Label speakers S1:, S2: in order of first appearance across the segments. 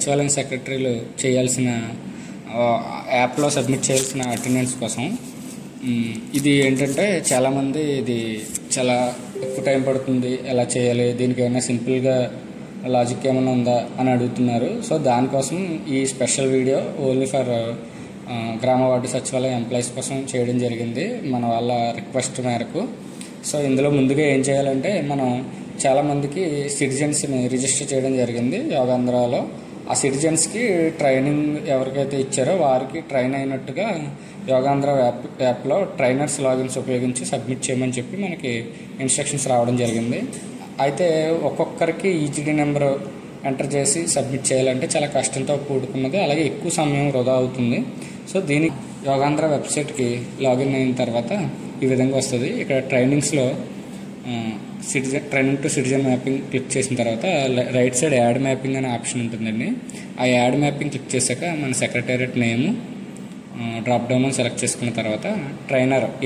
S1: సచివాలయం సెక్రటరీలు చేయాల్సిన యాప్లో సబ్మిట్ చేయాల్సిన అటెండెన్స్ కోసం. ఇది ఏంటంటే చాలామంది ఇది చాలా ఎక్కువ టైం పడుతుంది, ఎలా చేయాలి, దీనికి ఏమైనా సింపుల్గా లాజిక్ ఏమైనా ఉందా అని అడుగుతున్నారు. సో దానికోసం ఈ స్పెషల్ వీడియో ఓన్లీ ఫర్ గ్రామ వార్డు సచివాలయం ఎంప్లాయీస్ కోసం చేయడం జరిగింది మన వాళ్ళ రిక్వెస్ట్ మేరకు. సో ఇందులో ముందుగా ఏం చేయాలంటే, మనం చాలామందికి సిటిజన్స్ని రిజిస్టర్ చేయడం జరిగింది యోగాంధ్రలో. ఆ సిటిజన్స్కి ట్రైనింగ్ ఎవరికైతే ఇచ్చారో వారికి ట్రైన్ అయినట్టుగా యోగాంధ్ర యాప్లో ట్రైనర్స్ లాగిన్స్ ఉపయోగించి సబ్మిట్ చేయమని చెప్పి మనకి ఇన్స్ట్రక్షన్స్ రావడం జరిగింది. అయితే ఒక్కొక్కరికి ఈజీడీ నెంబర్ ఎంటర్ చేసి సబ్మిట్ చేయాలంటే చాలా కష్టంతో కూడుకున్నది, అలాగే ఎక్కువ సమయం వృధా అవుతుంది. సో దీనికి యోగాంధ్ర వెబ్సైట్కి లాగిన్ అయిన తర్వాత ఈ విధంగా వస్తుంది. ఇక్కడ ట్రైనింగ్స్లో training to citizen mapping click చేసిన తర్వాత రైట్ సైడ్ యాడ్ మ్యాపింగ్ అనే ఆప్షన్ ఉంటుందండి. ఆ యాడ్ మ్యాపింగ్ క్లిక్ చేశాక మన secretariat name drop down select చేసుకున్న తర్వాత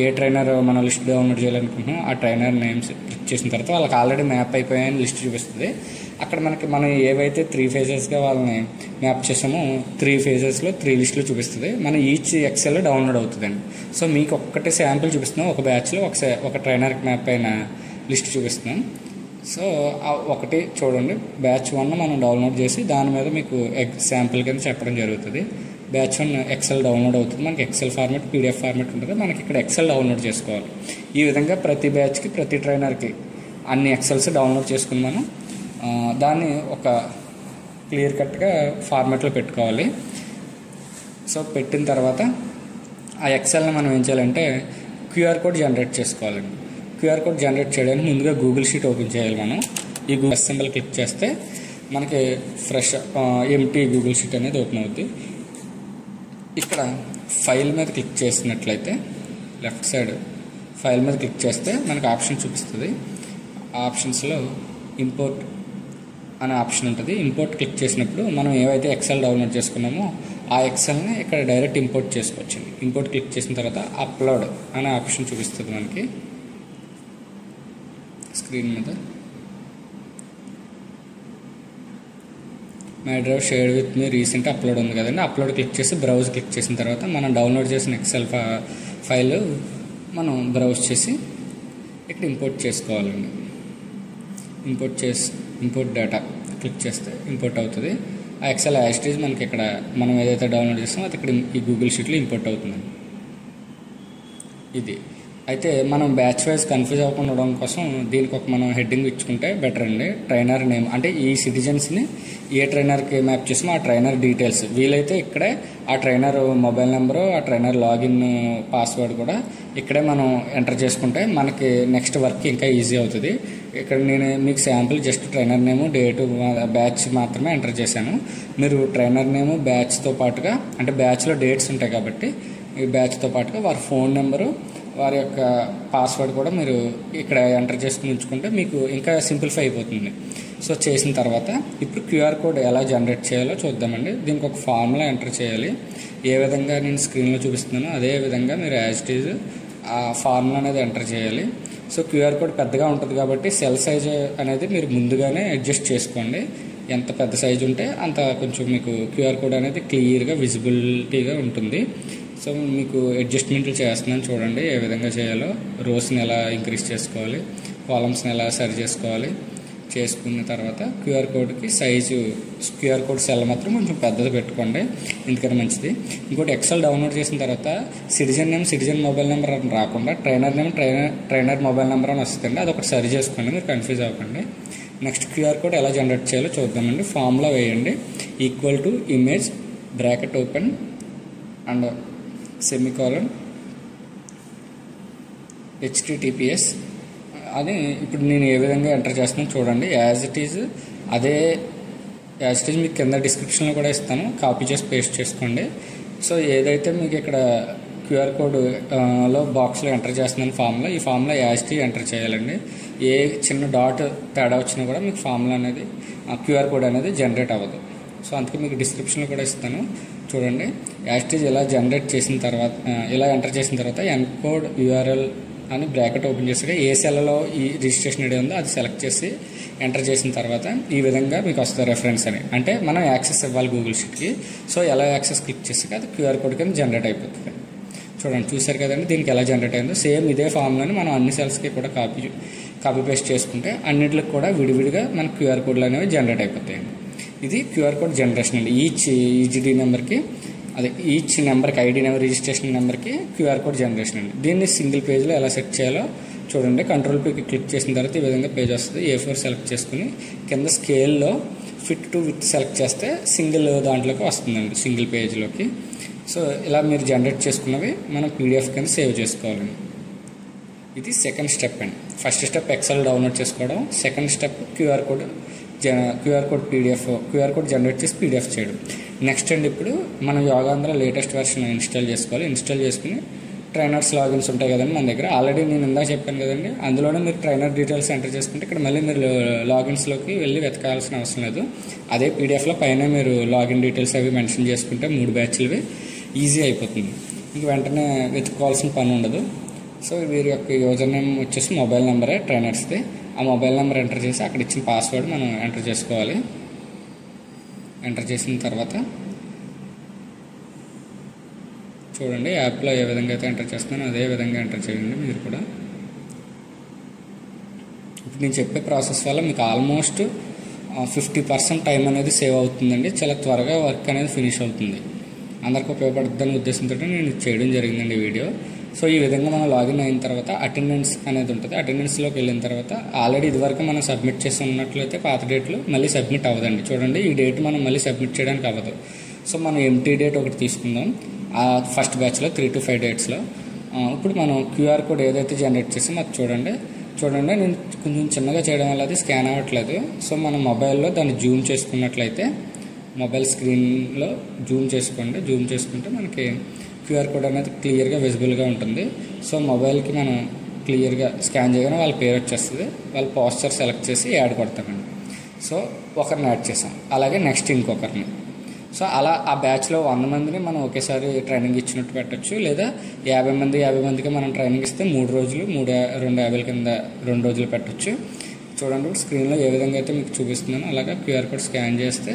S1: ఏ ట్రైనర్ మనం లిస్ట్ డౌన్లోడ్ చేయాలనుకుంటున్నాం ఆ ట్రైనర్ నేమ్స్ క్లిక్ చేసిన తర్వాత వాళ్ళకి ఆల్రెడీ మ్యాప్ అయిపోయాయని లిస్ట్ చూపిస్తుంది. అక్కడ మనం ఏవైతే 3 ఫేజెస్గా వాళ్ళని మ్యాప్ చేసామో 3 ఫేజెస్లో 3 లిస్టులు చూపిస్తుంది. మన ఈచ్ ఎక్సెల్ డౌన్లోడ్ అవుతుందండి. సో మీకు ఒక్కటే శాంపిల్ చూపిస్తున్నాం, ఒక బ్యాచ్లో ఒక ట్రైనర్కి మ్యాప్ అయిన లిస్ట్ చూపిస్తున్నాం. సో ఒకటి చూడండి, బ్యాచ్ 1 మనం డౌన్లోడ్ చేసి దాని మీద మీకు శాంపిల్ కింద చెప్పడం జరుగుతుంది. బ్యాచ్ 1 ఎక్సెల్ డౌన్లోడ్ అవుతుంది. మనకి ఎక్సెల్ ఫార్మెట్, పీడిఎఫ్ ఫార్మెట్ ఉంటుంది. మనకి ఇక్కడ ఎక్సెల్ డౌన్లోడ్ చేసుకోవాలి. ఈ విధంగా ప్రతి బ్యాచ్కి, ప్రతి ట్రైనర్కి అన్ని ఎక్సెల్స్ డౌన్లోడ్ చేసుకుని మనం దాన్ని ఒక క్లియర్ కట్గా ఫార్మెట్లో పెట్టుకోవాలి. సో పెట్టిన తర్వాత ఆ ఎక్సెల్ని మనం ఏం చేయాలంటే క్యూఆర్ కోడ్ జనరేట్ చేసుకోవాలండి. క్యూఆర్ కోడ్ జనరేట్ చేయడానికి ముందుగా గూగుల్ షీట్ ఓపెన్ చేయాలి. మనం ఈ గూగుల్ సింబల్ క్లిక్ చేస్తే మనకి ఫ్రెష్ ఎంటీ గూగుల్ షీట్ అనేది ఓపెన్ అవుతుంది. ఇక్కడ ఫైల్ మీద క్లిక్ చేసినట్లయితే లెఫ్ట్ సైడ్ ఫైల్ మీద క్లిక్ చేస్తే మనకు ఆప్షన్ చూపిస్తుంది. ఆ ఆప్షన్స్లో ఇంపోర్ట్ అనే ఆప్షన్ ఉంటుంది. ఇంపోర్ట్ క్లిక్ చేసినప్పుడు మనం ఏవైతే ఎక్సెల్ డౌన్లోడ్ చేసుకున్నామో ఆ ఎక్సెల్ని ఇక్కడ డైరెక్ట్ ఇంపోర్ట్ చేసుకోవచ్చు. ఇంపోర్ట్ క్లిక్ చేసిన తర్వాత అప్లోడ్ అనే ఆప్షన్ చూపిస్తుంది మనకి స్క్రీన్ మీద. My drive shared with me recent upload ఉంది కదండి, అప్లోడ్ క్లిక్ చేసి బ్రౌజ్ క్లిక్ చేసిన తర్వాత మనం డౌన్లోడ్ చేసిన ఎక్సెల్ ఫైల్ మనం బ్రౌజ్ చేసి ఇక్కడ ఇంపోర్ట్ చేసుకోవాలండి. ఇంపోర్ట్ డేటా క్లిక్ చేస్తే ఇంపోర్ట్ అవుతుంది. ఆ ఎక్సెల్ యాస్టేజ్ మనకి ఇక్కడ మనం ఏదైతే డౌన్లోడ్ చేస్తామో అది ఇక్కడ ఈ గూగుల్ షీట్లో ఇంపోర్ట్ అవుతుందండి. ఇది అయితే మనం బ్యాచ్ వైజ్ కన్ఫ్యూజ్ అవ్వకుండా ఉండడం కోసం దీనికి మనం హెడ్డింగ్ ఇచ్చుకుంటే బెటర్ అండి. ట్రైనర్ నేమ్ అంటే ఈ సిటిజన్స్ని ఏ ట్రైనర్కి మ్యాప్ చేసామో ఆ ట్రైనర్ డీటెయిల్స్, వీలైతే ఇక్కడే ఆ ట్రైనర్ మొబైల్ నెంబరు, ఆ ట్రైనర్ లాగిన్ పాస్వర్డ్ కూడా ఇక్కడే మనం ఎంటర్ చేసుకుంటే మనకి నెక్స్ట్ వర్క్ ఇంకా ఈజీ అవుతుంది. ఇక్కడ నేను మీకు శాంపుల్ జస్ట్ ట్రైనర్ నేము, డేటు, బ్యాచ్ మాత్రమే ఎంటర్ చేశాను. మీరు ట్రైనర్ నేము బ్యాచ్తో పాటుగా, అంటే బ్యాచ్లో డేట్స్ ఉంటాయి కాబట్టి ఈ బ్యాచ్తో పాటుగా వారి ఫోన్ నెంబరు, వారి యొక్క పాస్వర్డ్ కూడా మీరు ఇక్కడ ఎంటర్ చేసుకుని ఉంచుకుంటే మీకు ఇంకా సింప్లిఫై అయిపోతుంది. సో చేసిన తర్వాత ఇప్పుడు క్యూఆర్ కోడ్ ఎలా జనరేట్ చేయాలో చూద్దామండి. దీనికి ఒక ఫార్ములా ఎంటర్ చేయాలి. ఏ విధంగా నేను స్క్రీన్లో చూపిస్తున్నానో అదే విధంగా మీరు యాజ్ ఇట్ ఈజ్ ఆ ఫార్ములా అనేది ఎంటర్ చేయాలి. సో క్యూఆర్ కోడ్ పెద్దగా ఉంటుంది కాబట్టి సెల్ సైజ్ అనేది మీరు ముందుగానే అడ్జస్ట్ చేసుకోండి. ఎంత పెద్ద సైజు ఉంటే అంత కొంచెం మీకు క్యూఆర్ కోడ్ అనేది క్లియర్గా విజిబిలిటీగా ఉంటుంది. సో మీకు అడ్జస్ట్మెంట్లు చేస్తున్నాను చూడండి ఏ విధంగా చేయాలో. రోస్ని ఎలా ఇంక్రీజ్ చేసుకోవాలి, కాలమ్స్ని ఎలా సరి చేసుకోవాలి. చేసుకున్న తర్వాత క్యూఆర్ కోడ్కి సైజు, క్యూఆర్ కోడ్ సెల్ మాత్రం కొంచెం పెద్దది పెట్టుకోండి, ఎందుకని మంచిది. ఇంకోటి ఎక్సెల్ డౌన్లోడ్ చేసిన తర్వాత citizen name, citizen mobile number అని రాకుండా trainer name, trainer mobile number అని వస్తుందండి. అదొకటి సరి చేసుకోండి, మీరు కన్ఫ్యూజ్ అవ్వకండి. నెక్స్ట్ క్యూఆర్ కోడ్ ఎలా జనరేట్ చేయాలో చూద్దామండి. ఫార్ములా వేయండి. Equal to image bracket open and semicolon HTTPS అది ఇప్పుడు నేను ఏ విధంగా ఎంటర్ చేస్తున్నాను చూడండి. యాజ్ ఇట్ ఈజ్ మీకు కింద డిస్క్రిప్షన్లో కూడా ఇస్తాను, కాపీ చేసి పేస్ట్ చేసుకోండి. సో ఏదైతే మీకు ఇక్కడ క్యూఆర్ కోడ్ లో బాక్స్లో ఎంటర్ చేస్తున్నాను ఫామ్లో, ఈ ఫామ్లో యాజ్ ఇట్ ఈజ్ ఎంటర్ చేయాలండి. ఏ చిన్న డాట్ తేడా వచ్చినా కూడా మీకు ఫామ్లో అనేది క్యూఆర్ కోడ్ అనేది జనరేట్ అవ్వదు. సో అందుకే మీకు డిస్క్రిప్షన్లో కూడా ఇస్తాను చూడండి. యాజ్ ఇట్ ఈజ్ ఇలా జనరేట్ చేసిన తర్వాత, ఇలా ఎంటర్ చేసిన తర్వాత ఎన్కోడ్ URL అని బ్రాకెట్ ఓపెన్ చేసాక ఏ సెల్లో ఈ రిజిస్ట్రేషన్ ఐడి ఉందో అది సెలెక్ట్ చేసి ఎంటర్ చేసిన తర్వాత ఈ విధంగా మీకు వస్తుంది రెఫరెన్స్ అని. అంటే మనం యాక్సెస్ ఇవ్వాలి గూగుల్ షీట్కి. సో ఎలా యాక్సెస్ క్లిక్ చేసాక అది క్యూఆర్ కోడ్ కింద జనరేట్ అయిపోతుంది. చూడండి, చూసారు కదండి దీనికి ఎలా జనరేట్ అయిందో. సేమ్ ఇదే ఫామ్లోని మనం అన్ని సెల్స్కి కూడా కాపీ పేస్ట్ చేసుకుంటే అన్నింటికి కూడా విడివిడిగా మన క్యూఆర్ కోడ్లు అనేవి జనరేట్ అయిపోతాయండి. ఇది క్యూఆర్ కోడ్ జనరేషన్ అండి. ఈచ్ ఈజీడీ నెంబర్కి, అదే ఈచ్ నెంబర్కి, ఐడి నెంబర్, రిజిస్ట్రేషన్ నెంబర్కి క్యూఆర్ కోడ్ జనరేషన్ అండి. దీన్ని సింగిల్ పేజ్లో ఎలా సెట్ చేయాలో చూడండి. కంట్రోల్ పీకి క్లిక్ చేసిన తర్వాత ఈ విధంగా పేజ్ వస్తుంది. A4 సెలెక్ట్ చేసుకుని కింద స్కేల్లో ఫిట్ టు విత్ సెలెక్ట్ చేస్తే సింగిల్ దాంట్లోకి వస్తుందండి, సింగిల్ పేజ్లోకి. సో ఇలా మీరు జనరేట్ చేసుకున్నవి మనం PDF కింద సేవ్ చేసుకోవాలండి. ఇది సెకండ్ స్టెప్ అండి. ఫస్ట్ స్టెప్ ఎక్సెల్ డౌన్లోడ్ చేసుకోవడం, second step QR code QR code generate చేసి PDF చేయడం. నెక్స్ట్ అండి, ఇప్పుడు మనం యోగాంధ్ర లేటెస్ట్ వెర్షన్ ఇన్స్టాల్ చేసుకోవాలి. ఇన్స్టాల్ చేసుకుని ట్రైనర్స్ లాగిన్స్ ఉంటాయి కదండి మన దగ్గర. ఆల్రెడీ నేను ఇందాక చెప్పాను కదండి, అందులోనే మీరు ట్రైనర్ డీటెయిల్స్ ఎంటర్ చేసుకుంటే ఇక్కడ మళ్ళీ మీరు లాగిన్స్లోకి వెళ్ళి వెతకాల్సిన అవసరం లేదు. అదే PDFలో పైన మీరు లాగిన్ డీటెయిల్స్ అవి మెన్షన్ చేసుకుంటే 3 బ్యాచ్లవి ఈజీ అయిపోతుంది. ఇంక వెంటనే వెతుక్కోవాల్సిన పని ఉండదు. సో వీరి యొక్క యూజర్ నేమ్ వచ్చేసి మొబైల్ నెంబరే ట్రైనర్స్ది. ఆ మొబైల్ నెంబర్ ఎంటర్ చేసి అక్కడ ఇచ్చిన పాస్వర్డ్ మనం ఎంటర్ చేసుకోవాలి. ఎంటర్ చేసిన తర్వాత చూడండి, యాప్లో ఏ విధంగా అయితే ఎంటర్ చేస్తున్నానో అదే విధంగా ఎంటర్ చేయండి మీరు కూడా. ఇప్పుడు నేను చెప్పే ప్రాసెస్ వల్ల మీకు ఆల్మోస్ట్ 50% టైం అనేది సేవ్ అవుతుందండి. చాలా త్వరగా వర్క్ అనేది ఫినిష్ అవుతుంది. అందరికీ ఉపయోగపడుతుందనే ఉద్దేశంతో నేను చేయడం జరిగిందండి ఈ వీడియో. సో ఈ విధంగా మనం లాగిన్ అయిన తర్వాత అటెండెన్స్ అనేది ఉంటుంది. అటెండెన్స్లోకి వెళ్ళిన తర్వాత ఆల్రెడీ ఇదివరకు మనం సబ్మిట్ చేసి ఉన్నట్లయితే పాత డేట్లు మళ్ళీ సబ్మిట్ అవ్వదండి. చూడండి, ఈ డేట్ మనం మళ్ళీ సబ్మిట్ చేయడానికి అవ్వదు. సో మనం ఎంటీ డేట్ ఒకటి తీసుకుందాం. ఆ ఫస్ట్ బ్యాచ్లో 3 to 5 డేట్స్లో ఇప్పుడు మనం క్యూఆర్ కోడ్ ఏదైతే జనరేట్ చేసామో అది చూడండి. నేను కొంచెం చిన్నగా చేయడం వల్ల అది స్కాన్ అవ్వట్లేదు. సో మన మొబైల్లో దాన్ని జూమ్ చేసుకున్నట్లయితే మొబైల్ స్క్రీన్లో జూమ్ చేసుకోండి. జూమ్ చేసుకుంటే మనకి క్యూఆర్ కోడ్ అనేది క్లియర్గా విజిబుల్గా ఉంటుంది. సో మొబైల్కి మనం క్లియర్గా స్కాన్ చేయగానే వాళ్ళ పేరు వచ్చేస్తుంది. వాళ్ళ పోస్టర్ సెలెక్ట్ చేసి యాడ్ కొడతామండి. సో ఒకరిని యాడ్ చేసాం, అలాగే నెక్స్ట్ ఇంకొకరిని. సో అలా ఆ బ్యాచ్లో 100 మందిని మనం ఒకేసారి ట్రైనింగ్ ఇచ్చినట్టు పెట్టచ్చు. లేదా 50 మందికి మనం ట్రైనింగ్ ఇస్తే 3 రోజులు 250 కింద 2 రోజులు పెట్టచ్చు. చూడండి, స్క్రీన్లో ఏ విధంగా అయితే మీకు చూపిస్తున్నానో అలాగా క్యూఆర్ కోడ్ స్కాన్ చేస్తే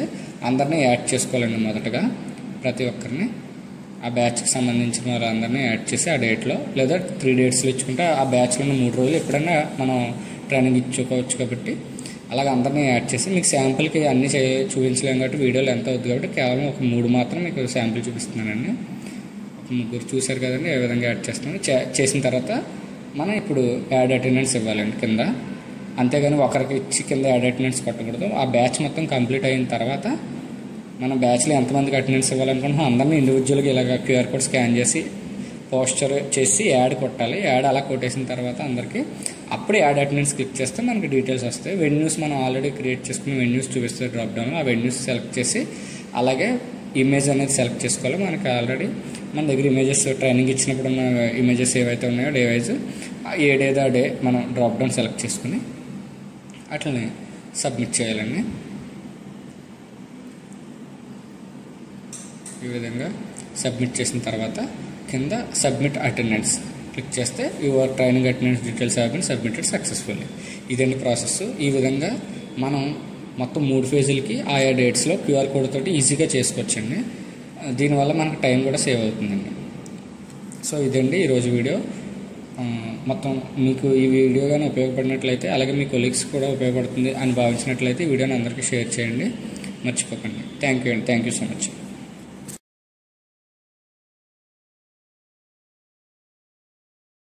S1: అందరినీ యాడ్ చేసుకోవాలండి. మొదటగా ప్రతి ఒక్కరిని ఆ బ్యాచ్కి సంబంధించిన వాళ్ళందరినీ యాడ్ చేసి ఆ డేట్లో, లేదా 3 డేట్స్లో ఇచ్చుకుంటే ఆ బ్యాచ్లో 3 రోజులు ఎప్పుడైనా మనం ట్రైనింగ్ ఇచ్చుకోవచ్చు. కాబట్టి అలాగే అందరినీ యాడ్ చేసి మీకు శాంపుల్కి అన్నీ చూపించలేము కాబట్టి వీడియోలో ఎంత అవుతుంది కాబట్టి కేవలం ఒక 3 మాత్రం మీకు శాంపుల్ చూపిస్తున్నానండి. ఒక 3 చూశారు కదండి ఏ విధంగా యాడ్ చేస్తున్నాను. చేసిన తర్వాత మనం ఇప్పుడు యాడ్ అటెండెన్స్ ఇవ్వాలండి కింద. అంతేగాని ఒకరికి ఇచ్చి కింద యాడ్ అటెండెన్స్ కొట్టకూడదు. ఆ బ్యాచ్ మొత్తం కంప్లీట్ అయిన తర్వాత మన బ్యాచ్లో ఎంతమందికి అటెండెన్స్ ఇవ్వాలనుకుంటున్నాం అందరినీ ఇండివిజువల్గా ఇలాగ క్యూఆర్ కోడ్ స్కాన్ చేసి పోస్టర్ చేసి యాడ్ కొట్టాలి. యాడ్ అలా కొట్టేసిన తర్వాత అందరికీ అప్పుడే యాడ్ అటెండెన్స్ క్లిక్ చేస్తే మనకి డీటెయిల్స్ వస్తాయి. వెన్యూస్ మనం ఆల్రెడీ క్రియేట్ చేసుకున్న వెన్యూస్ చూపిస్తే డ్రాప్ డౌన్లో ఆ వెన్యూస్ సెలెక్ట్ చేసి అలాగే ఇమేజ్ అనేది సెలెక్ట్ చేసుకోవాలి. మనకి ఆల్రెడీ మన దగ్గర ఇమేజెస్ ట్రైనింగ్ ఇచ్చినప్పుడు ఉన్న ఇమేజెస్ ఏవైతే ఉన్నాయో డే వైజ్ ఏ డేదా డే మనం డ్రాప్ డౌన్ సెలెక్ట్ చేసుకుని అట్లనే సబ్మిట్ చేయాలండి. ఈ విధంగా సబ్మిట్ చేసిన తర్వాత కింద సబ్మిట్ అటెండెన్స్ క్లిక్ చేస్తే your training attendance details have been submitted successfully. ఇదండి ప్రాసెస్. ఈ విధంగా మనం మొత్తం 3 ఫేజులకి ఆయా డేట్స్లో క్యూఆర్ కోడ్ తోటి ఈజీగా చేసుకోవచ్చండి. దీనివల్ల మనకు టైం కూడా సేవ్ అవుతుందండి. సో ఇదండి ఈరోజు వీడియో. మొత్తం మీకు ఈ వీడియో కానీ ఉపయోగపడినట్లయితే అలాగే మీ కొలీగ్స్ కూడా ఉపయోగపడుతుంది అని భావించినట్లయితే ఈ వీడియోని అందరికీ షేర్ చేయండి, మర్చిపోకండి. Thank you so much.